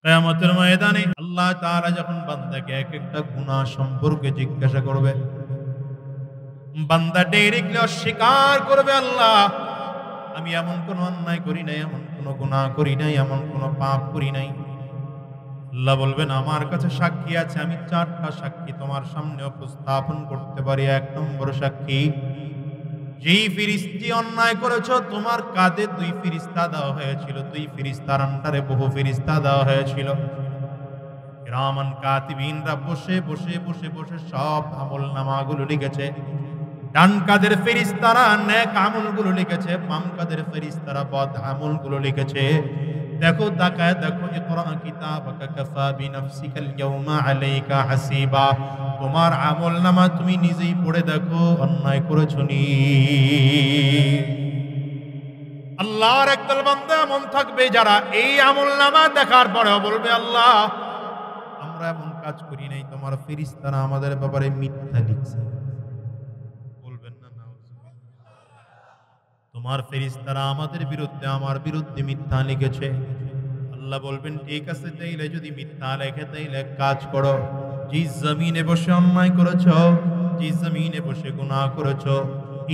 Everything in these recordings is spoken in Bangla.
কিয়ামতের ময়দানে আল্লাহ তাআলা যখন বান্দাকে এক একটা গুনাহ সম্পর্কে জিজ্ঞাসা করবে, বান্দা ডাইরেক্টলি অস্বীকার করবে, আল্লাহ আমি এমন কোন অন্যায় করি নাই, এমন কোন গুনাহ করি নাই, এমন কোন পাপ করি নাই। আল্লাহ বলবেন আমার কাছে সাক্ষী আছে, আমি 4টা সাক্ষী তোমার সামনে উপস্থাপন করতে পারি। 1 নম্বর সাক্ষী, যেই ফেরেশতা অন্যায় করেছো তোমার কাঁধে 2 ফেরেশতা দেওয়া হয়েছিল, 2 ফেরেশতার আন্ডারে বহু ফেরেশতা দেওয়া হয়েছিল। কিরামান কাতিবিনরা বসে বসে বসে বসে সব আমলনামাগুলো লিখেছে। ডান কাঁধের ফেরেশতারা নেক আমলগুলো লিখেছে, বাম কাঁধের ফেরেশতারা বদ আমলগুলো লিখেছে। দেখো তাকায় দেখো, ইকরা কিতাবাকা কাফা বিনাফসিকাল ইয়াওমা আলাইকা হাসিবা। তোমার আমলনামা তুমি নিজেই পড়ে দেখো অন্যায় করেছো নি। আল্লাহর একদল বান্দা এমন থাকবে যারা এই আমলনামা দেখার পরেও বলবে, আল্লাহ আমরা এমন কাজ করি নাই, তোমার ফেরেশতারা আমাদের ব্যাপারে মিথ্যা লিখছে। বলবেন না নাউজুবিল্লাহ, তোমার ফেরেশতারা আমাদের বিরুদ্ধে আমার বিরুদ্ধে মিথ্যা লিখেছে। আল্লাহ বলবেন ঠিক আছে, তাইলে যদি মিথ্যা লেখে তাইলে কাজ করো, যে জমিনে বসে অন্যায় করেছো, যে জমিনে বসে গুনাহ করেছো,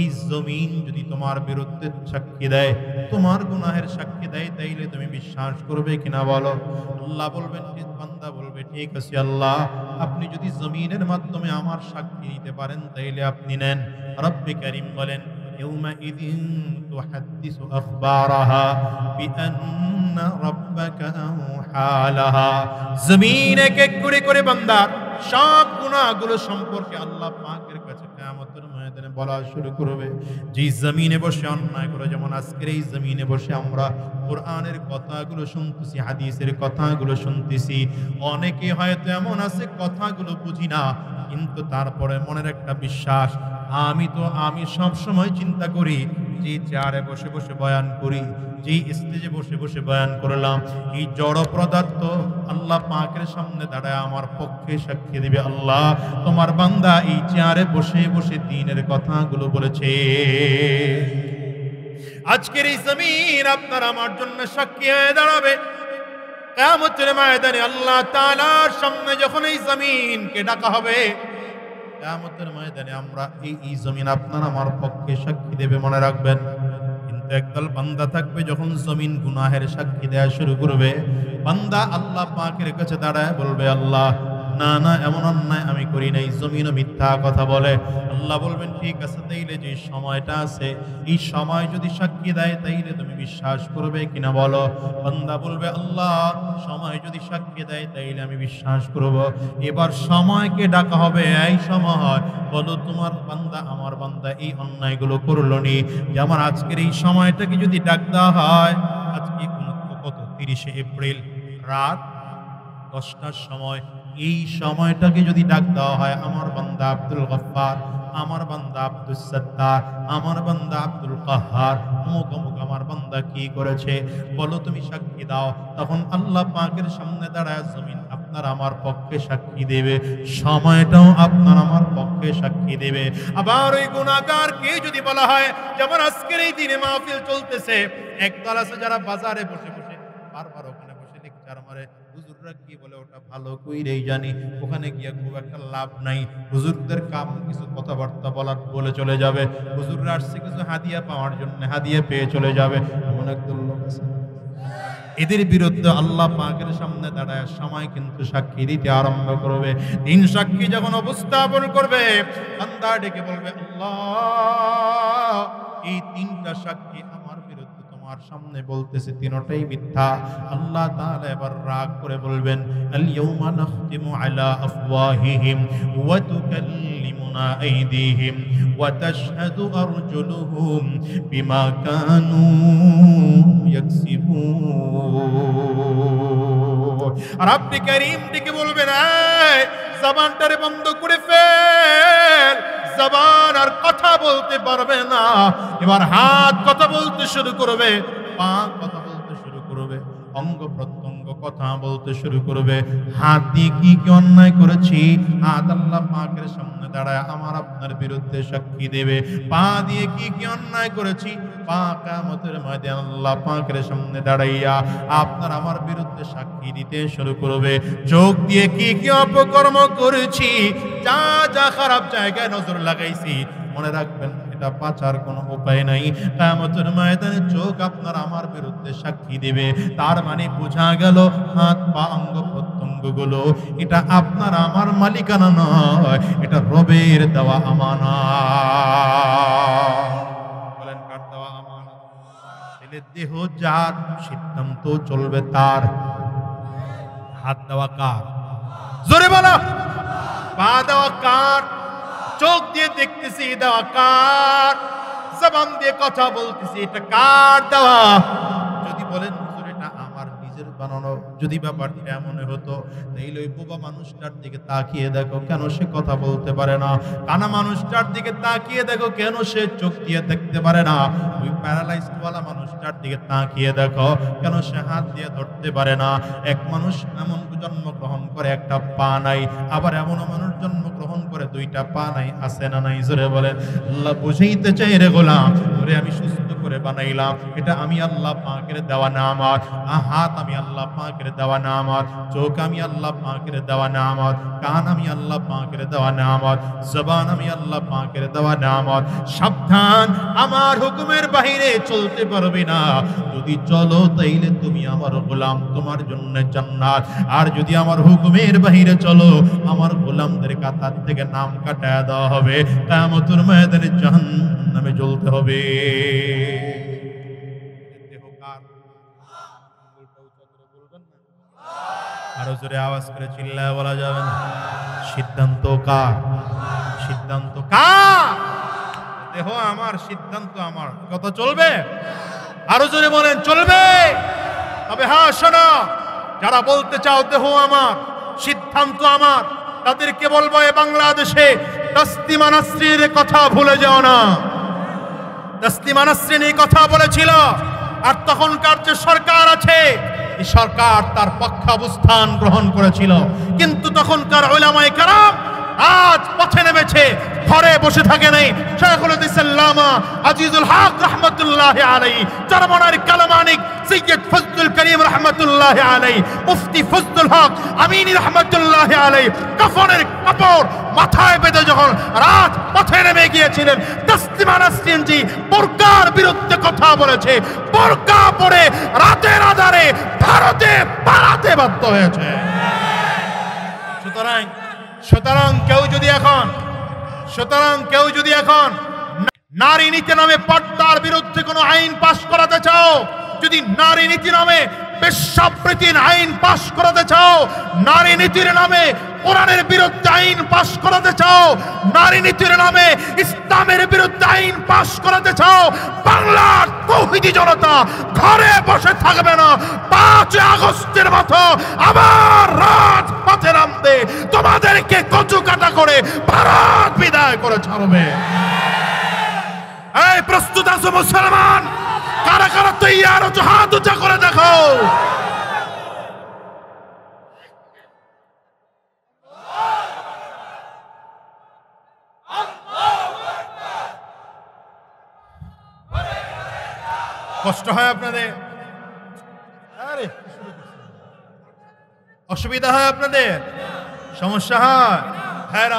এই জমিন যদি তোমার বিরুদ্ধে সাক্ষী দেয়, তোমার গুনাহের সাক্ষী দেয়, তাইলে তুমি বিশ্বাস করবে কিনা বলো। আল্লাহ বলবেন, বান্দা বলবে ঠিক আছে আল্লাহ, আপনি যদি জমিনের মাধ্যমে আমার সাক্ষী নিতে পারেন তাইলে আপনি নেন। রব্বে কারীম বলেন, ইয়াউমাইযিন তুহাদ্দিসু আখবারাহা বিআন্না রাব্বাকা আওহা লাহা। জমিন এক এক করে বান্দার সব গুনাহগুলো সম্পর্কে আল্লাহ পাকের কাছে কিয়ামতের ময়দানে বলা শুরু করবে। যে জমিনে বসে অন্যায় করে, যেমন আজকের এই জমিনে বসে আমরা কোরআনের কথাগুলো শুনতেছি, হাদিসের কথাগুলো শুনতেছি। অনেকে হয়তো এমন আছে কথাগুলো বুঝি না, কিন্তু তারপরে মনের একটা বিশ্বাস, আমি সব সময় চিন্তা করি, যে চেয়ারে বসে বসে বয়ান করি, যে স্টেজে বসে বসে বয়ান করলাম, এই জড় পদার্থ আল্লাহ পাকের সামনে দাঁড়ায় আমার পক্ষে সাক্ষী দিবে, আল্লাহ তোমার বান্দা এই চেয়ারে বসে বসে দ্বীনের কথাগুলো বলেছে। আজকের এই জমিন আপনার আমার জন্য সাক্ষী হয়ে দাঁড়াবে। কিয়ামতের ময়দানে আল্লাহ তাআলার সামনে যখন এই জমিনকে ডাকা হবে, কিয়ামতের ময়দানে আমরা এই জমিন আপনার আমার পক্ষে সাক্ষী দেবে, মনে রাখবেন। কিন্তু একদল বান্দা থাকবে, যখন জমিন গুনাহের সাক্ষী দেয়া শুরু করবে, বান্দা আল্লাহ পাকের কাছে দাঁড়ায় বলবে, আল্লাহ না না এমন অন্যায় আমি করি নাই, জমিনও মিথ্যা কথা বলে। আল্লাহ বলবেন ঠিক আছে, তাইলে যে সময়টা আছে এই সময় যদি সাক্ষী দেয় তাইলে তুমি বিশ্বাস করবে কিনা বলো। বান্দা বলবে, আল্লাহ সময় যদি সাক্ষী দেয় তাইলে আমি বিশ্বাস করব। এবার সময়কে ডাকা হবে, এই সময় বলো তোমার বান্দা আমার বান্দা এই অন্যায়গুলো করলো নি। যেমন আজকের এই সময়টাকে যদি ডাক দেওয়া হয়, আজকে কত 30শে এপ্রিল রাত 10টার সময়, এই সময়টাকে যদি ডাক দেওয়া হয়, আমার বান্দা আব্দুল গফফার, আমার বান্দা আব্দুস সাত্তার, আমার বান্দা আব্দুল কাহ্হার, অমুক অমুক আমার বান্দা কি করেছে বলো, তুমি সাক্ষী দাও। তখন আল্লাহ পাকের সামনে দাঁড়ায় জমিন আপনার আমার পক্ষে সাক্ষী দেবে, সময়টাও আপনার আমার পক্ষে সাক্ষী দেবে। আবার ওই গুনাহগারকে যদি বলা হয়, যেমন আজকের এই দিনে মাহফিল চলতেছে, একদল আছে যারা বাজারে বসে বসে বারবার ওখানে বসে লেকচার মারে, হুজুররা কি বলে ওটা ভালো কইরেই জানি, ওখানে গিয়ে খুব একটা লাভ নাই। হুজুরদের কাম কিছু কথাবার্তা বলে চলে যাবে, হুজুররা আসছে কিছু হাদিয়া পাওয়ার জন্য, হাদিয়া পেয়ে চলে যাবে। এমন একদল লোক আছে, এদের বিরুদ্ধে আল্লাহ পাকের সামনে দাঁড়ায় সময় কিন্তু সাক্ষী দিতে আরম্ভ করবে। তিন সাক্ষী যখন উপস্থাপন করবে, বান্দা ডেকে বলবে, আল্লাহ এই 3টা সাক্ষী আমার বিরুদ্ধে তোমার সামনে বলতেছে, তিনটাই মিথ্যা। আল্লাহ তাআলা এবার রাগ করে বলবেন, আল ইয়াউমা নাখতিমু আলা আফওয়াহিহিম ওয়া তুকাল্লিমুনা আইদিহিম ওয়া তাশহাদু আরজুলুহুম বিমা কানু ইয়াকসিবুন। রব্বে কারীম ডেকে বলবেন, এই জবানটারে বন্ধ করে ফেল, জবান আর কথা বলতে পারবে না। এবার হাত কথা বলতে শুরু করবে, পা কথা বলতে শুরু করবে, অঙ্গ প্রত্যঙ্গ কথা কথা বলতে শুরু করবে। হাত দিয়ে কি কি অন্যায় করেছি, হাত আল্লাহ পাকের সামনে দাঁড়ায় আমার আপনার বিরুদ্ধে সাক্ষী দেবে। পা দিয়ে কি কি অন্যায় করেছি, পা কিয়ামতের ময়দানে আল্লাহ পাকের সামনে দাঁড়াইয়া আপনার আমার বিরুদ্ধে সাক্ষী দিতে শুরু করবে। চোখ দিয়ে কি কি অপকর্ম করেছি, যা যা খারাপ জায়গায় নজর লাগাইছি, মনে রাখবেন এটা বাঁচার কোনো উপায় নাই। কিয়ামতের ময়দানে চোখ আপনার আমার বিরুদ্ধে সাক্ষী দেবে। তার মানে বোঝা গেল হাত পা অঙ্গ প্রত্যঙ্গগুলো এটা আপনার আমার মালিকানা নয়, এটা রবের দেওয়া আমানত। বলেন কার দেওয়া আমানত? ছেলের দেহ যার, সিদ্ধান্ত চলবে তার। হাত দেওয়া কার? জোরে বলো। পা দেওয়া কার? চোখ দিয়ে দেখতেছি দেওয়া কার? জবান দিয়ে কথা বলতেছি এটা কার দেওয়া? যদি বলেন হুজুর এটা আমার নিজের বানানো, যদি ব্যাপারটা এমন হতো তাইলে ওই বোবা মানুষটার দিকে তাকিয়ে দেখো কেন সে কথা বলতে পারে না, কানা মানুষটার দিকে তাকিয়ে দেখো কেন সে চোখ দিয়ে দেখতে পারে না, ওই প্যারালাইজড ওয়ালা মানুষটার দিকে তাকিয়ে দেখো কেন সে হাত দিয়ে ধরতে পারে না। এক মানুষ এমন জন্মগ্রহণ করে একটা পা নাই, আবার এমন মানুষ জন্মগ্রহণ করে দুইটা পা নাই, আছে না নাই? জোরে বলেন। আল্লাহ বুঝাইতে চাই রে গোলাম, ওরে আমি সুস্থ করে বানাইলাম, এটা আমি আল্লাহ পাকের দেওয়া নামাত। হাত আমি আল্লাহ পাকের দেওয়া নামাত, চোখ আমি আল্লাহ পাকের দেওয়া নামাত, কান আমি আল্লাহ পাকের দেওয়া নামাত, জবান আমি আল্লাহ পাকের দেওয়া নামাত। সাবধান, আমার হুকুমের বাইরে চলতে পারবি না। যদি চলো তাইলে তুমি আমার গোলাম, তোমার জন্য জান্নাত। আর যদি আমার হুকুমের বাইরে চলো, আমার গোলামদের কাতার থেকে নাম কাটায় দেওয়া হবে, কিয়ামতের ময়দানে জাহান্নামে জ্বলতে হবে। আরো জোরে আওয়াজ করে চিল্লায় বলা যাবে না? সিদ্ধান্ত কার? সিদ্ধান্ত কার? দেহ আমার, সিদ্ধান্ত আমার। কথা চলবে? আরো জোরে বলেন চলবে? তবে হ্যাঁ শোনো, যারা বলতে চাও দেহ আমার, সিদ্ধান্ত আমার, তাদেরকে বলবো এ বাংলাদেশে তাসলিমা নাসরিনের কথা ভুলে যাও না। তাসলিমা নাসরিন এই কথা বলেছিল, আর তখনকার যে সরকার আছে এই সরকার তার পক্ষাবস্থান গ্রহণ করেছিল, কিন্তু তখনকার উলামায়ে কেরাম আজ পথে নেমেছে, ঘরে বসে থাকে নাই। শাইখুল হাদিস আল্লামা আজিজুল হক রাহমাতুল্লাহি আলাইহি, চরমনার কালামানিক সৈয়দ ফজলুল করিম রাহমাতুল্লাহি আলাইহি, মুফতি ফজলুল হক আমিনী রাহমাতুল্লাহি আলাইহি কাফনের কাপড় মাথায় বেঁধে যখন রাত পথে নেমে গিয়েছিলেন, তাসলিমা নাসরিন জি বোরকার বিরুদ্ধে কথা বলেছে। বোরকা পরে রাতের আধারে ভারতে পালাতে বাধ্য হয়েছে। সুতরাং কেউ যদি এখন নারী নীতি নামে পর্দার বিরুদ্ধে কোনো আইন পাশ করাতে চাও, যদি নারী নীতি নামে বেশ্যাবৃত্তির আইন পাশ করাতে চাও, নারী নীতির নামে কোরআনের বিরুদ্ধে আইন পাশ করাতে চাও, নারী নীতির নামে ইসলামের বিরুদ্ধে আইন পাশ করাতে চাও, বাংলার তৌহিদি জনতা ঘরে বসে থাকবে না। 5 আগস্টের মতো আবার রাজপথে নামবে, তোমাদেরকে কচু কাটা করে ভারত বিদায় করে ছাড়বে। এই প্রস্তুত আছো মুসলমান? কারা কারা তৈয়ার হচ্ছে হাত উঁচা করে দেখো। কষ্ট হয় আপনাদের? আরে অসুবিধা হয় আপনাদের? সমস্যা হয়? হ্যাঁ।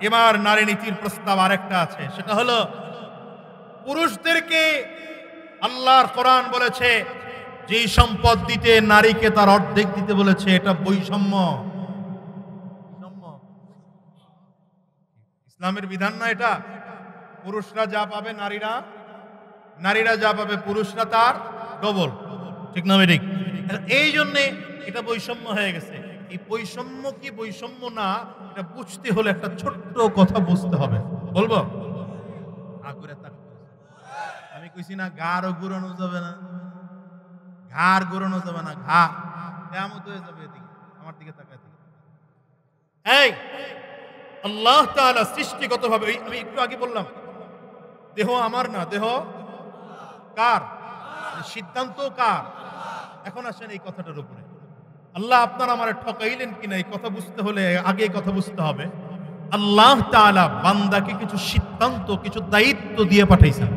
এবার নারী নীতির প্রস্তাব আরেকটা আছে, সেটা হলো পুরুষদেরকে আল্লাহর কোরআন বলেছে যে সম্পদ দিতে নারীকে তার অর্ধেক দিতে বলেছে, এটা বৈষম্য। ইসলামের বিধান না এটা। পুরুষরা যা পাবে নারীরা যা পাবে পুরুষরা তার ডবল, ঠিক না? ঠিক। এই জন্যে এটা বৈষম্য হয়ে গেছে। এই বৈষম্য কি বৈষম্য না, এটা বুঝতে হলে একটা ছোট্ট কথা বুঝতে হবে। বলবো? আমি কইছি না ঘাড়ও ঘুরানো যাবে না, ঘাড় ঘুরানো যাবে না, ঘাড় কেমন হয়ে যাবে। এদিকে আমার দিকে তাকায়। এই আল্লাহ তাআলা সৃষ্টিগতভাবে, আমি একটু আগে বললাম দেহ আমার না, দেহ কার? সিদ্ধান্ত কার? এখন আসেন এই কথাটার উপরে। আল্লাহ আপনার আমার ঠকাইলেন কিনা এই কথা বুঝতে হলে আগে কথা বুঝতে হবে আল্লাহ তাআলা বান্দাকে কিছু সিদ্ধান্ত কিছু দায়িত্ব দিয়ে পাঠাইছেন।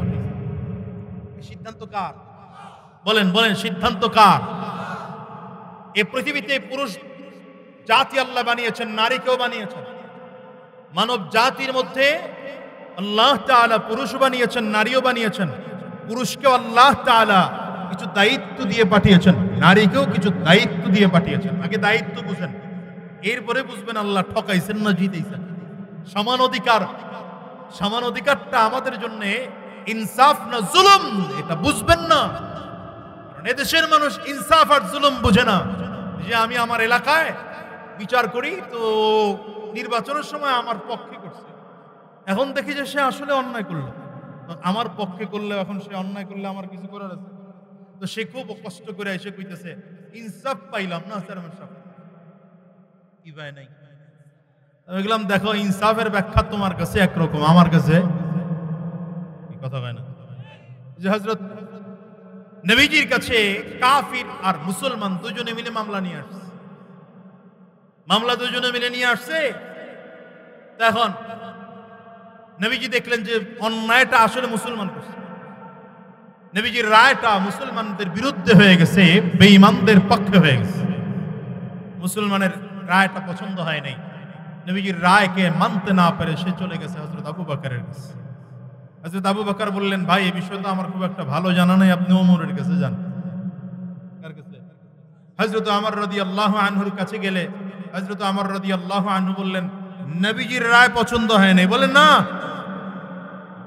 সিদ্ধান্ত কার? বলেন বলেন, সিদ্ধান্ত কার? এই পৃথিবীতে পুরুষ জাতি আল্লাহ বানিয়েছেন, নারীকেও বানিয়েছেন। মানব জাতির মধ্যে আল্লাহ তাআলা পুরুষ বানিয়েছেন, নারীও বানিয়েছেন। পুরুষকেও আল্লাহ তাআলা কিছু দায়িত্ব দিয়ে পাঠিয়েছেন, নারীকেও কিছু দায়িত্ব দিয়ে পাঠিয়েছেন। আগে দায়িত্ব বুঝেন, এরপরে বুঝবেন আল্লাহ ঠকাইছেন না জিতেছেন। সমান অধিকার, সমান অধিকারটা আমাদের জন্য ইনসাফ না জুলুম, এটা বুঝবেন না। কারণ এদেশের মানুষ ইনসাফ আর জুলুম বুঝে না। যে আমি আমার এলাকায় বিচার করি তো নির্বাচনের সময় আমার পক্ষে করছে, এখন দেখি যে সে আসলে অন্যায় করলো, আমার পক্ষে করলে এখন সে অন্যায় করলে আমার কিছু করার আছে, তো সে খুব কষ্ট করে এসে কইতেছে ইনসাফ পাইলাম না চেয়ারম্যান সাহেব। কি ভাই নাই? আমি বললাম দেখো ইনসাফের ব্যাখ্যা তোমার কাছে একরকম, আমার কাছে কি কথা হয় না। যে হযরত নবীজির কাছে কাফির আর মুসলমান দুজনে মিলে মামলা নিয়ে আসছে, মামলা দুজনে মিলে নিয়ে আসছে। এখন নবীজি দেখলেন যে অন্যায়টা আসলে মুসলমান করছে, নবীজির রায়টা মুসলমানদের বিরুদ্ধে হয়ে গেছে, বেঈমানদের পক্ষে হয়ে গেছে। মুসলমানের রায়টা পছন্দ হয় নাই, নবীজির রায়কে মানতে না পেরে সে চলে গেছে হযরত আবু বকরের কাছে। হযরত আবু বকর বললেন ভাই এই বিষয়টা আমার খুব একটা ভালো জানা নাই, আপনি ওমরের কাছে যান। কার কাছে? হযরত ওমর রাদিয়াল্লাহু আনহুর কাছে গেলে হযরত ওমর রাদিয়াল্লাহু আনহু বললেন নবীজির রায় পছন্দ হয় নাই। বলেন না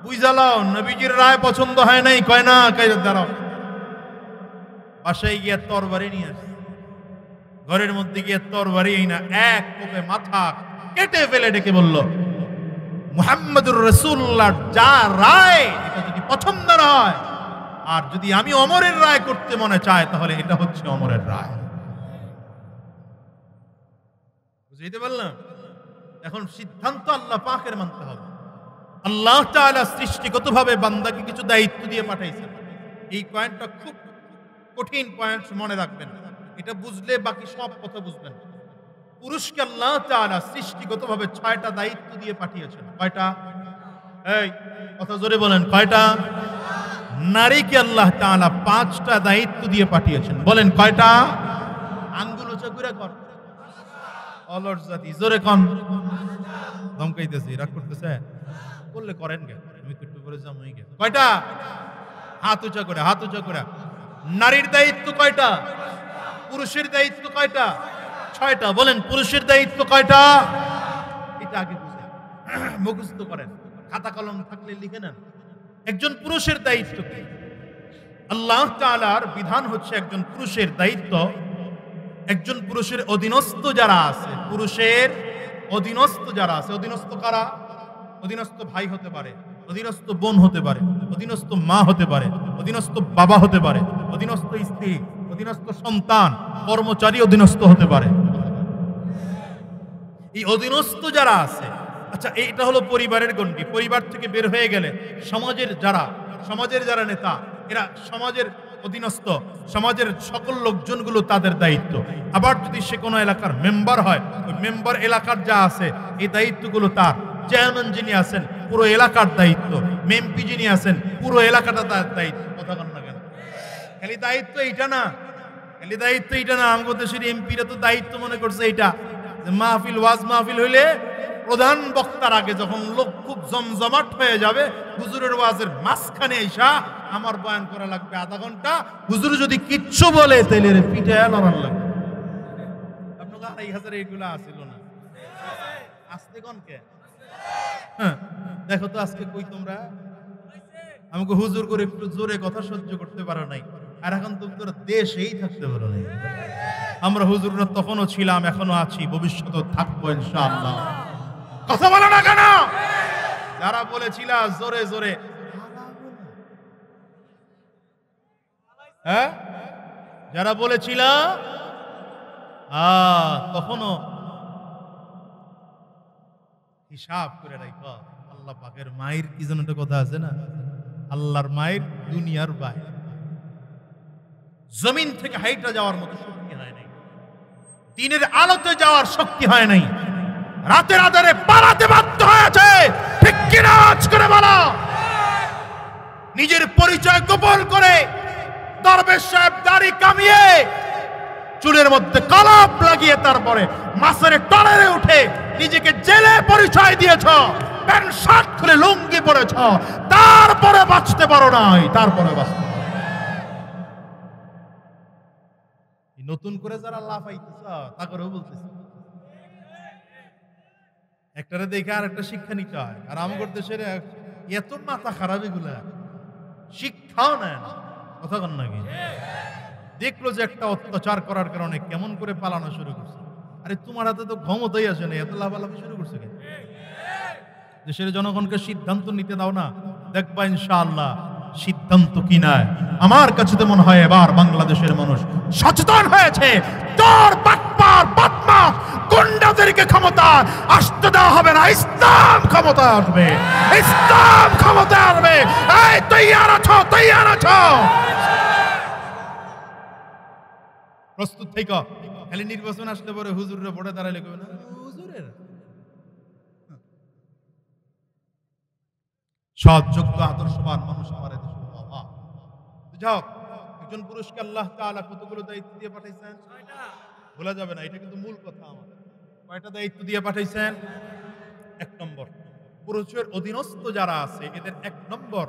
বুঝালাও নবীজির রায় পছন্দ হয় নাই, কয় না কয় দাঁড়াও। বাসায় গিয়ে তরবারি নিয়ে আসে, ঘরের মধ্যে গিয়ে তরবারি না এক কোপে মাথা কেটে ফেলে ডেকে বলল মুহাম্মদুর রাসূলুল্লাহ যা রায় এটা যদি পছন্দ না হয় আর যদি আমি ওমরের রায় করতে মনে চায় তাহলে এটা হচ্ছে ওমরের রায়। বুঝতে পারলাম? এখন সিদ্ধান্ত আল্লাহ পাকের মানতে হবে। আল্লাহ তাআলা সৃষ্টিগতভাবে বান্দাকে কিছু দায়িত্ব দিয়ে পাঠাইছেন। এই পয়েন্টটা খুব কঠিন পয়েন্ট, মনে রাখবেন। এটা বুঝলে বাকি সব কথা বুঝবেন। পুরুষকে আল্লাহ তাআলা সৃষ্টিগতভাবে 6টা দায়িত্ব দিয়ে পাঠিয়েছেন। কয়টা? এই কথা জোরে বলেন, কয়টা? নারীকে আল্লাহ তাআলা 5টা দায়িত্ব দিয়ে পাঠিয়েছেন। বলেন কয়টা? আঙ্গুল উঁচা করে কর, অলস জাতি, জোরে কন। ধমকাইতেছি, রাগ করতেছে, বললে করেন গে, আমি একটু করে জামুই গে। কয়টা? হাত উঁচা করে, হাত উঁচা করে। নারীর দায়িত্ব কয়টা? পুরুষের দায়িত্ব কয়টা? 6টা। বলেন পুরুষের দায়িত্ব কয়টা? এটা আগে বুঝেন, মুখস্থ করেন, খাতা কলম থাকলে লিখে নেন। একজন পুরুষের দায়িত্ব কি? আল্লাহ তাআলার বিধান হচ্ছে একজন পুরুষের দায়িত্ব, একজন পুরুষের অধীনস্থ যারা আছে, পুরুষের অধীনস্থ যারা আছে, অধীনস্থ কারা? অধীনস্থ ভাই হতে পারে, অধীনস্থ বোন হতে পারে, অধীনস্থ মা হতে পারে, অধীনস্থ বাবা হতে পারে, অধীনস্থ স্ত্রী, অধীনস্থ সন্তান, কর্মচারী অধীনস্থ হতে পারে। এই অধীনস্থ যারা আছে, আচ্ছা এটা হলো পরিবারের গণ্ডি। পরিবার থেকে বের হয়ে গেলে সমাজের যারা নেতা, এরা সমাজের অধীনস্থ, সমাজের সকল লোকজনগুলো তাদের দায়িত্ব। আবার যদি সে কোনো এলাকার মেম্বার হয়, ওই মেম্বার এলাকার যা আছে এই দায়িত্বগুলো তার। চেয়ারম্যান যিনি আছেন পুরো এলাকার দায়িত্ব, এমপি যিনি আছেন পুরো এলাকাটা তার দায়িত্ব। কথা কন না কেন? খালি দায়িত্ব এইটা না, খালি দায়িত্ব এইটা না। আমাদের দেশের এমপিরা তো দায়িত্ব মনে করছে এইটা যে মাহফিল, ওয়াজ মাহফিল হইলে প্রধান বক্তার আগে যখন লোক খুব জমজমাট হয়ে যাবে, হুজুরের ওয়াজের মাঝখানে আইসা আমার বয়ান করা লাগবে আধা ঘন্টা, হুজুর যদি কিচ্ছু বলে তাইলে পিঠে লড়ান লাগবে। আপনার 2500 এইগুলা আসিল না, আসতে কনকে? হ্যাঁ দেখো তো আজকে কই তোমরা আমাকে হুজুর করে একটু জোরে কথা সহ্য করতে পারো নাই, আর এখন তোমরা দেশেই থাকতে পারো নাই। আমরা হুজুররা তখনও ছিলাম, এখনো আছি, ভবিষ্যতেও থাকবো ইনশাআল্লাহ। কথা বলো না কেন? যারা বলেছিল জোরে জোরে, হ্যাঁ যারা বলেছিল তখনও হিসাব করে রাখো। আল্লাহ পাকের মায়ের কি যেন একটা কথা আছে না, আল্লাহর মায়ের দুনিয়ার ভাই, জমিন থেকে হাইটা যাওয়ার মতো শক্তি হয় নাই। দিনের আলোতে যাওয়ার শক্তি হয় নাই, রাতের আধারে পালাতে বাধ্য হয়েছে। ঠিক কিনা আওয়াজ করে বলো। নিজের পরিচয় গোপন করে দরবেশ সাহেব দাড়ি কামিয়ে চুলের মধ্যে কলপ লাগিয়ে তারপরে মাছের টলারে উঠে নিজেকে জেলে পরিচয় দিয়েছ, প্যান্ট শার্ট খুলে লুঙ্গি পরেছ, তারপরে বাঁচতে পারো নাই। তারপরে বাঁচতে নতুন করে যারা লাফাইতেছ তা করেও বলতেছে একটারে দেখে আর একটা শিক্ষা নিতে হয়। আর আমার দেশের এত মাথা খারাপ এগুলা শিক্ষাও নেয় না, কথা কন নাকি? দেখলো যে একটা অত্যাচার করার কারণে কেমন করে পালানো শুরু করছে। আরে তোমার হাতে তো ক্ষমতাই আসে না, এত লাফালাফি শুরু করছে কেন? দেশের জনগণকে সিদ্ধান্ত নিতে দাও না, দেখবা ইনশাআল্লাহ সিদ্ধান্ত কি নাই। আমার কাছে তো মনে হয় এবার বাংলাদেশের মানুষ সচেতন হয়েছে। তোর বাটপার বদমাশ গুন্ডাদেরকে ক্ষমতা আসতে দেওয়া হবে না। ইসলাম ক্ষমতা আসবে, ইসলাম ক্ষমতা আসবে। এই তৈয়ার আছো, তৈয়ার আছো, প্রস্তুত থেকো। খালি নির্বাচন আসলে পরে হুজুরের ভোটে দাঁড়াইলে কবে না হুজুরের সৎ যোগ্য আদর্শবান মানুষ আমার দেশে বাবা। যাও, একজন পুরুষকে আল্লাহ তাআলা কতগুলো দায়িত্ব দিয়ে পাঠাইছেন ভোলা যাবে না, এটা কিন্তু মূল কথা। আমার কয়টা দায়িত্ব দিয়ে পাঠাইছেন? 1 নম্বর, পুরুষের অধীনস্থ যারা আছে এদের 1 নম্বর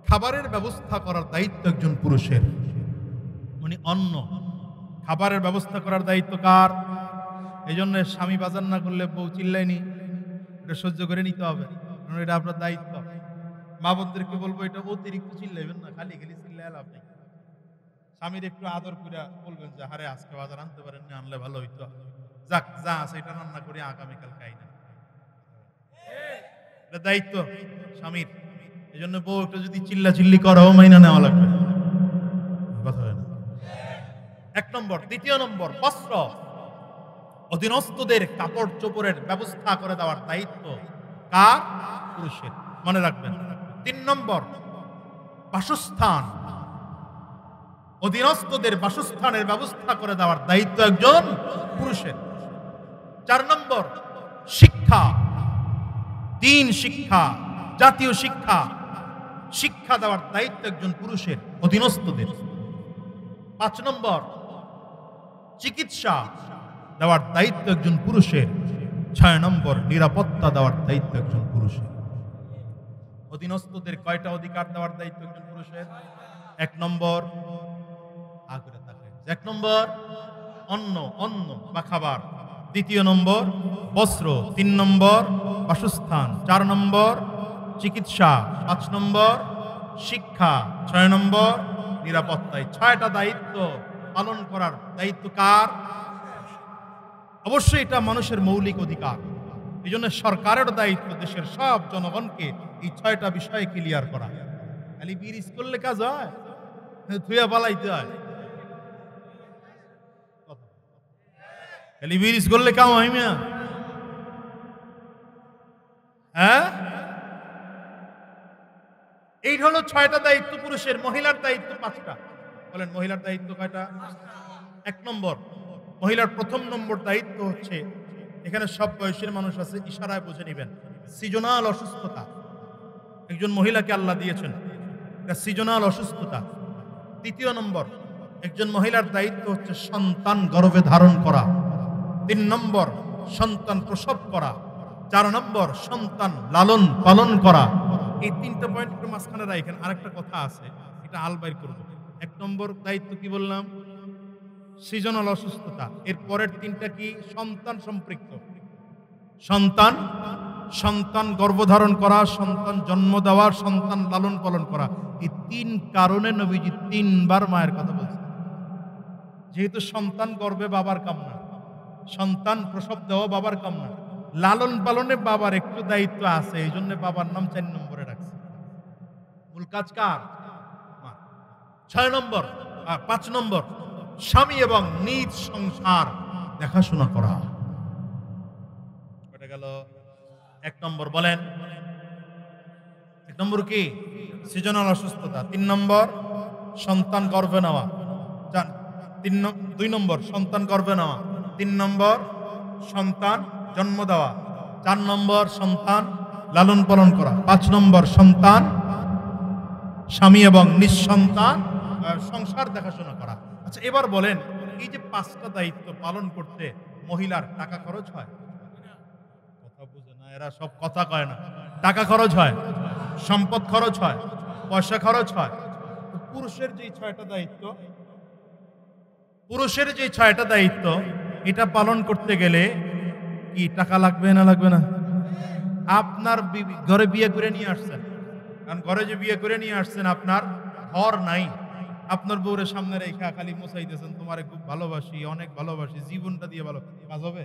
খাবারের ব্যবস্থা করার দায়িত্ব একজন পুরুষের। মানে অন্ন খাবারের ব্যবস্থা করার দায়িত্ব কার? এই জন্য স্বামী বাজার না করলে বউ চিল্লায়নি, এটা সহ্য করে নিতে হবে, কারণ এটা আপনার দায়িত্ব। মা বোনদেরকে বলবো এটা অতিরিক্ত চিল্লাইবেন না, খালি খালি চিল্লায় লাভ নেই। স্বামীর একটু আদর করে বলবেন যে আরে আজকে বাজার আনতে পারেন না, আনলে ভালো হইতো, যাক যা আছে এটা রান্না করি আগামীকাল খাই না, এটা দায়িত্ব স্বামীর। এই জন্য বউ একটু যদি চিল্লা চিল্লি করো মাইনা নেওয়া লাগবে, কথা হয় না। 1 নম্বর। 2 নম্বর, বস্ত্র, অধীনস্থদের কাপড় চোপড়ের ব্যবস্থা করে দেওয়ার দায়িত্ব কার? পুরুষের, মনে রাখবেন। 3 নম্বর, বাসস্থান, অধীনস্থদের বাসস্থানের ব্যবস্থা করে দেওয়ার দায়িত্ব একজন পুরুষের। 4 নম্বর, শিক্ষা, দ্বীন শিক্ষা, জাতীয় শিক্ষা, শিক্ষা দেওয়ার দায়িত্ব একজন পুরুষের অধীনস্থদের। 5 নম্বর, চিকিৎসা দেওয়ার দায়িত্ব একজন পুরুষের। 6 নম্বর, নিরাপত্তা দেওয়ার দায়িত্ব একজন পুরুষের। অধীনস্থদের কয়টা অধিকার দেওয়ার দায়িত্ব একজন পুরুষের? 1 নম্বর, 1 নম্বর অন্ন বা খাবার, 2 নম্বর বস্ত্র, 3 নম্বর বাসস্থান, 4 নম্বর চিকিৎসা, 5 নম্বর শিক্ষা, 6 নম্বর নিরাপত্তা। 6টা দায়িত্ব পালন করার দায়িত্ব কার? অবশ্যই এটা মানুষের মৌলিক অধিকার। এই জন্য সরকারের দায়িত্ব দেশের সব জনগণকে এই 6টা বিষয়ে ক্লিয়ার করা। খালি ব্রিজ করলে কাজ হয়? ধুয়ে পালাইতে হয়? খালি ব্রিজ করলে কাম হয় না? হ্যাঁ, এই হলো 6টা দায়িত্ব পুরুষের। মহিলার দায়িত্ব 5টা। বলেন মহিলার দায়িত্ব কয়টা? 1 নম্বর, মহিলার 1ম নম্বর দায়িত্ব হচ্ছে, এখানে সব বয়সের মানুষ আছে, ইশারায় বুঝে নেবেন, সিজনাল অসুস্থতা। একজন মহিলাকে আল্লাহ দিয়েছেন, এটা সিজনাল অসুস্থতা। 2 নম্বর, একজন মহিলার দায়িত্ব হচ্ছে সন্তান গর্ভে ধারণ করা। 3 নম্বর, সন্তান প্রসব করা। 4 নম্বর, সন্তান লালন পালন করা। এই 3টা পয়েন্ট একটু মাঝখানে রাখেন। আরেকটা কথা আছে, এটা আলবাইর করব। 1 নম্বর দায়িত্ব কি বললাম? সিজনাল অসুস্থতা। এর পরের 3টা কি? সন্তান সম্পৃক্ত। সন্তান গর্ভধারণ করা, সন্তান জন্ম দেওয়া, সন্তান লালন পালন করা। এই 3 কারণে নবীজি 3 বার মায়ের কথা বলছেন। যেহেতু সন্তান গর্ভে বাবার কাম না, সন্তান প্রসব দেওয়া বাবার কাম না, লালন পালনে বাবার একটু দায়িত্ব আছে, এই জন্য বাবার নাম 4 নম্বরে রাখছে। মূল কাজ কার? 6 নম্বর আর 5 নম্বর, স্বামী এবং নিজ সংসার দেখাশোনা করা। এটা গেল 1 নম্বর। বলেন 1 নম্বর কি? সিজনাল অসুস্থতা। 3 নম্বর সন্তান গর্ভে নেওয়া। 2 নম্বর সন্তান গর্ভে নেওয়া। 3 নম্বর সন্তান জন্ম দেওয়া, 4 নম্বর সন্তান লালন পালন করা, 5 নম্বর সন্তান স্বামী এবং নিঃসন্তান সংসার দেখাশোনা করা। আচ্ছা এবার বলেন, এই যে 5টা দায়িত্ব পালন করতে মহিলার টাকা খরচ হয়? কথা বুঝে না, এরা সব কথা কয় না। টাকা খরচ হয়, সম্পদ খরচ হয়, পয়সা খরচ হয়। পুরুষের যে 6টা দায়িত্ব, এটা পালন করতে গেলে কি টাকা লাগবে না লাগবে না? আপনার ঘরে বিয়ে করে নিয়ে আসছেন, কারণ ঘরে যে বিয়ে করে নিয়ে আসছেন আপনার ঘর নাই, আপনার বউরের সামনে রেখা খালি মোছাইতেছেন, তোমারে খুব ভালোবাসি, অনেক ভালোবাসি, জীবনটা দিয়ে ভালো, কাজ হবে?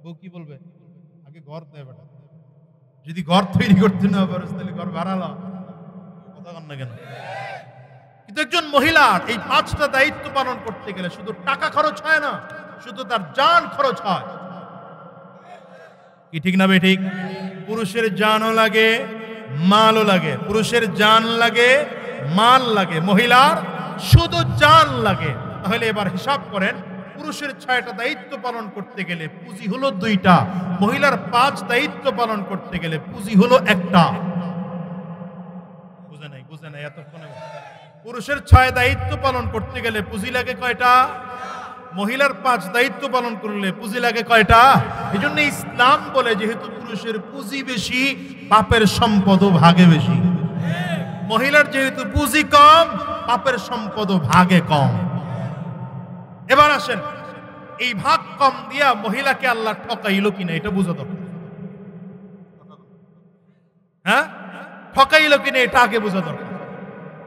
বউ কি বলবে? আগে ঘর দেয় বেটা, যদি ঘর তৈরি করতে না পারো তাহলে ঘর ভাড়ালা, কথা কন না কেন? কিন্তু একজন মহিলার এই 5টা দায়িত্ব পালন করতে গেলে শুধু টাকা খরচ হয় না, শুধু তার জান খরচ হয়। কি ঠিক না বে ঠিক? পুরুষের জানও লাগে, মালও লাগে। পুরুষের জান লাগে, মাল লাগে, মহিলার শুধু জান লাগে। তাহলে এবার হিসাব করেন, পুরুষের 6টা দায়িত্ব পালন করতে গেলে পুঁজি হলো 2টা, মহিলার 5 দায়িত্ব পালন করতে গেলে পুঁজি হলো 1টা। বুঝে নাই এতক্ষণে? পুরুষের 6 দায়িত্ব পালন করতে গেলে পুঁজি লাগে কয়টা? মহিলার 5 দায়িত্ব পালন করলে পুঁজি লাগে কয়টা? এই জন্য ইসলাম বলে, যেহেতু পুরুষের পুঁজি বেশি, বাপের সম্পদও ভাগে বেশি। মহিলার যেহেতু পুঁজি কম, বাপের সম্পদও ভাগে কম। এবার আসেন, এই ভাগ কম দিয়া মহিলাকে আল্লাহ ঠকাইলো কিনা এটা বুঝা দরকার। হ্যাঁ, ঠকাইলো কিনা এটা আগে বুঝা দরকার।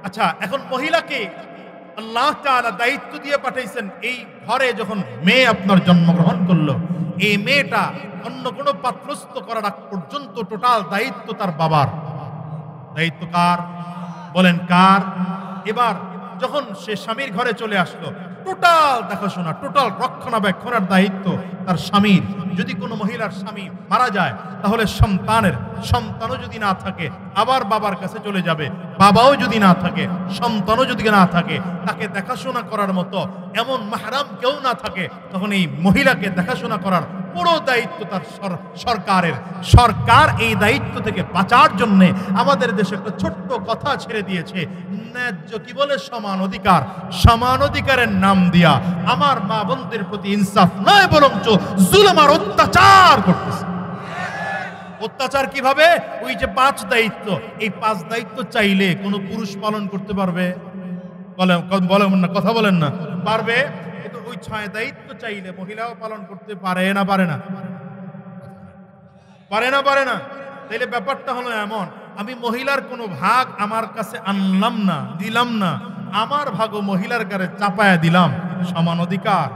আচ্ছা, এখন মহিলাকে আল্লাহ তাআলা দায়িত্ব দিয়ে পাঠাইছেন, এই ঘরে যখন মেয়ে আপনার জন্মগ্রহণ করলো, এই মেয়েটা অন্য কোনো পাত্রস্থ করার আগ পর্যন্ত টোটাল দায়িত্ব তার বাবার। দায়িত্ব কার? বলেন কার? এবার যখন সে স্বামীর ঘরে চলে আসলো, টোটাল দেখাশোনা, টোটাল রক্ষণাবেক্ষণের দায়িত্ব তার স্বামীর। যদি কোনো মহিলার স্বামী মারা যায়, তাহলে সন্তানও যদি না থাকে আবার বাবার কাছে চলে যাবে, বাবাও যদি না থাকে, সন্তানও যদি না থাকে, তাকে দেখাশোনা করার মতো এমন মাহরাম কেউ না থাকে, তখন এই মহিলাকে দেখাশোনা করার পুরো দায়িত্ব তার সরকারের। সরকার এই দায়িত্ব থেকে বাঁচার জন্য আমাদের দেশে একটা ছোট্ট কথা ছেড়ে দিয়েছে, ন্যায্য কি বলে সমান অধিকার। সমান অধিকারের নাম দিয়া আমার মা বোনদের প্রতি ইনসাফ নয়, বরঞ্চ জুলুম আর অত্যাচার করতেছে। অত্যাচার কিভাবে? ওই যে 5 দায়িত্ব, এই 5 দায়িত্ব চাইলে কোনো পুরুষ পালন করতে পারবে? বলেন না, কথা বলেন না, পারবে? কিন্তু ওই 6 দায়িত্ব চাইলে মহিলাও পালন করতে পারে না? পারে না? পারে না? তাইলে ব্যাপারটা হলো এমন, আমি মহিলার কোনো ভাগ আমার কাছে আনলাম না, দিলাম না, আমার ভাগও মহিলার গায়ে চাপায়া দিলাম। সমান অধিকার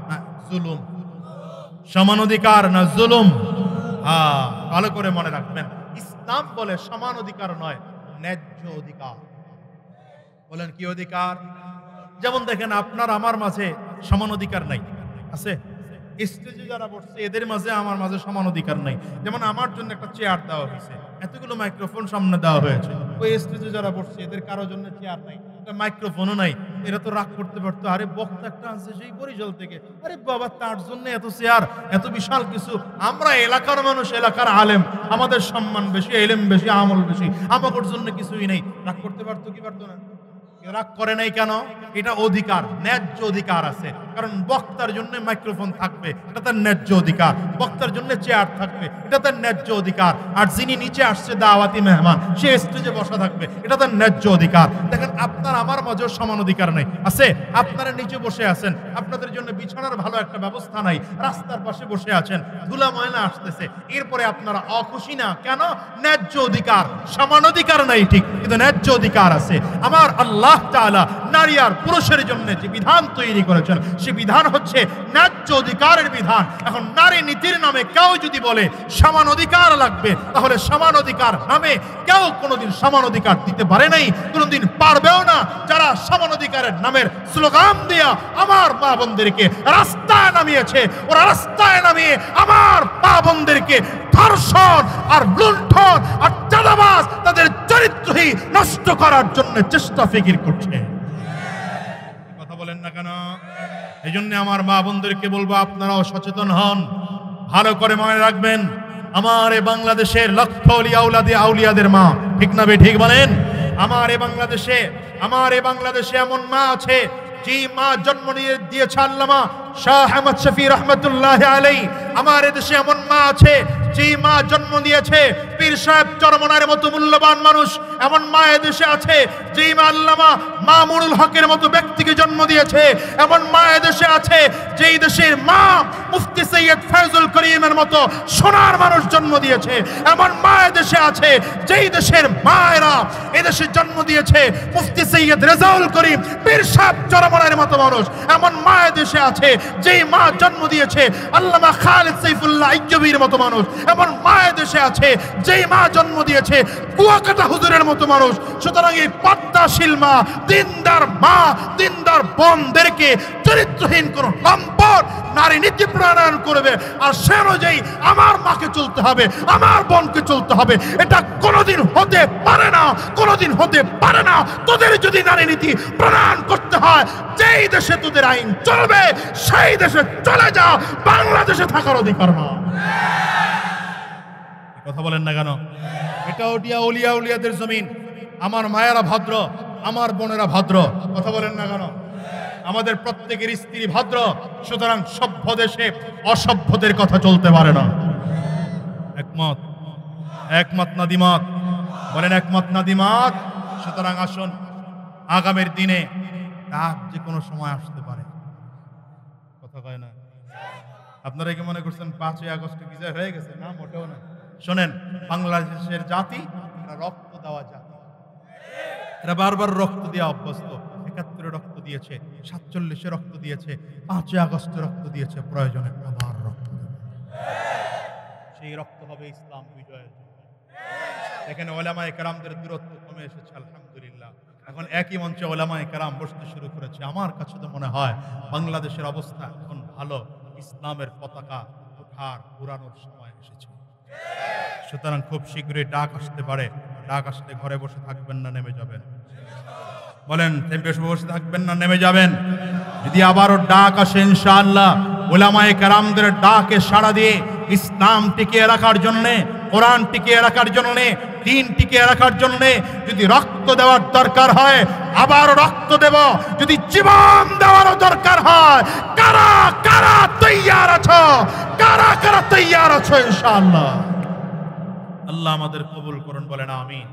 না জুলুম? সমান অধিকার না জুলুম? ভালো করে মনে রাখবেন, ইসলাম বলে সমান অধিকার নয়, ন্যায্য অধিকার। বলেন কি অধিকার? যেমন দেখেন, আপনার আমার মাঝে সমান অধিকার নাই, আছে? স্টেজে যারা বসছে এদের মাঝে আমার মাঝে সমান অধিকার নাই। যেমন আমার জন্য একটা চেয়ার দেওয়া হয়েছে, এতগুলো মাইক্রোফোন সামনে দেওয়া হয়েছে, ওই স্টেজে যারা বসছে এদের কারোর জন্য চেয়ার নাই, একটা মাইক্রোফোনও নাই। এরা তো রাগ করতে পারতো, আরে বক্তা একটা আছে সেই বরিশাল থেকে, আরে বাবা তার জন্য এত চেয়ার, এত বিশাল কিছু। আমরা এলাকার মানুষ, এলাকার আলেম, আমাদের সম্মান বেশি, এলেম বেশি, আমল বেশি, আমাদের জন্য কিছুই নেই। রাগ করতে পারতো কি পারতো না? রাগ করে নাই কেন? এটা অধিকার, ন্যায্য অধিকার আছে। কারণ বক্তার জন্য মাইক্রোফোন থাকবে, এটা তার ন্যায্য অধিকার। বক্তার জন্য চেয়ার থাকবে, এটা তার ন্যায্য অধিকার। আর যিনি নিচে আসছে দাওয়াতি মেহমান, সে স্টেজে বসা থাকবে, এটা তার ন্যায্য অধিকার। দেখেন, আপনার আমার মাঝেও সমান অধিকার নেই, আছে? আপনারা নিচে বসে আছেন, আপনাদের জন্য বিছানার ভালো একটা ব্যবস্থা নাই, রাস্তার পাশে বসে আছেন, ধুলা ময়লা আসতেছে, এরপরে আপনারা অখুশি না কেন? ন্যায্য অধিকার, সমান অধিকার নাই ঠিক, কিন্তু ন্যায্য অধিকার আছে। আমার আল্লাহ তাআলা নারী আর পুরুষের জন্য যে বিধান তৈরি করেছেন, সে বিধান হচ্ছে ন্যায্য অধিকারের বিধান। এখন নারী নীতির নামে কেউ যদি বলে সমান অধিকার লাগবে, তাহলে সমান অধিকার নামে কেউ কোনোদিন সমান অধিকার দিতে পারে নাই, কোনোদিন পারবেও না। যারা সমান অধিকারের নামের স্লোগান দিয়া আমার মা বোনদেরকে রাস্তায় নামিয়েছে, ওরা রাস্তায় নামিয়ে আমার মা বোনদেরকে ধর্ষণ আর লুণ্ঠন আর চাঁদাবাজ, তাদের চরিত্রহীন নষ্ট করার জন্য চেষ্টা ফিকির করছে। কথা বলেন না কেন? এই জন্য আমার মা বোনদেরকে বলবো, আপনারাও সচেতন হন, ভালো করে মনে রাখবেন, আমার এই বাংলাদেশের লক্ষ আউলিয়াদের মা, ঠিক না বে ঠিক বলেন? আমার এই বাংলাদেশে এমন মা আছে, যে মা জন্ম নিয়ে দিয়েছে আল্লামা শাহ আহমদ শফি রহমতুল্লাহ আলাইহি। আমার দেশে এমন মা আছে, যে মা জন্ম দিয়েছে পীর সাহেব চরমনার মতো মূল্যবান মানুষ। এমন মা দেশে আছে, যে মা আল্লামা মামুনুল হকের মতো ব্যক্তিকে জন্ম দিয়েছে। এমন মা দেশে আছে, যেই দেশের মা মুফতি সৈয়দ ফয়জুল করিমের মতো সোনার মানুষ জন্ম দিয়েছে। এমন মা দেশে আছে, যেই দেশের মায়েরা এদেশে জন্ম দিয়েছে মুফতি সৈয়দ রেজাউল করিম পীর সাহেব চরমনার মতো মানুষ। এমন মা দেশে আছে, যেই মা জন্ম দিয়েছে আল্লামা খালিদ সাইফুল্লাহ আইয়ুবীর মতো মানুষ। এমন মা দেশে আছে, যেই মা জন্ম দিয়েছে কুয়াকাটা হুজুরের মতো মানুষ। সুতরাং এই পদ্মাশীল মা, দিনদার মা, দিনদার বোনদেরকে চরিত্রহীন কোন লম্পট নারী নীতি প্রণয়ন করবে, আর সে অনুযায়ী আমার মাকে চলতে হবে, আমার বোনকে চলতে হবে, এটা কোনোদিন হতে পারে না, কোনোদিন হতে পারে না। তোদের যদি নারী নীতি প্রণয়ন করতে হয়, যেই দেশে তোদের আইন চলবে সেই দেশে চলে যা, বাংলাদেশে থাকার অধিকার না। কথা বলেন না কেন? এটা উলিয়াদের জমিন। আমার মায়েরা ভদ্র, আমার বোনেরা ভদ্র। কথা বলেন না কেন? আমাদের প্রত্যেকের স্ত্রী ভদ্র। সুতরাং সভ্য দেশে অসভ্যদের কথা চলতে পারে না। একমত না দ্বিমত? বলেন একমত না দ্বিমত? সুতরাং আসুন, আগামীর দিনে ডাক যে কোনো সময় আসতে পারে। কথা কয় না? আপনারা কি মনে করছেন 5ই আগস্ট বিজয় হয়ে গেছে? না, মোটেও না। শোনেন, বাংলাদেশের জাতি রক্ত দেওয়া জাতি, এরা বারবার রক্ত দিয়ে অভ্যস্ত। ৭১ রক্ত দিয়েছে, ৪৭ রক্ত দিয়েছে, 5ই আগস্টে রক্ত দিয়েছে, প্রয়োজনে আবার রক্ত দেবে। সেই রক্ত হবে ইসলাম বিজয়ের। এখানে ওলামায়ে কেরামদের দূরত্ব কমে এসেছে আলহামদুলিল্লাহ। এখন একই মঞ্চে ওলামায়ে কেরাম বসতে শুরু করেছে। আমার কাছে তো মনে হয় বাংলাদেশের অবস্থা এখন ভালো, ইসলামের পতাকা ওঠার পুরানোর সময় এসেছে। সুতরাং খুব শীঘ্রই ডাক আসতে পারে। ডাক আসলে ঘরে বসে থাকবেন না, নেমে যাবেন? বলেন, বসে থাকবেন না, নেমে যাবেন? যদি আবারও ডাক আসে ইনশাআল্লাহ, উলামায়ে কেরামদের ডাকে সাড়া দিয়ে ইসলাম টিকিয়ে রাখার জন্য, কোরআন টিকিয়ে রাখার জন্য, দ্বীন টিকিয়ে রাখার জন্য যদি রক্ত দেওয়ার দরকার হয়, আবার রক্ত দেব। যদি জীবন দেওয়ারও দরকার হয়, কারা কারা তৈয়ার আছো? কারা কারা তৈয়ার আছো? ইনশাআল্লাহ। আল্লাহ আমাদের কবুল করুন, বলেন আমিন।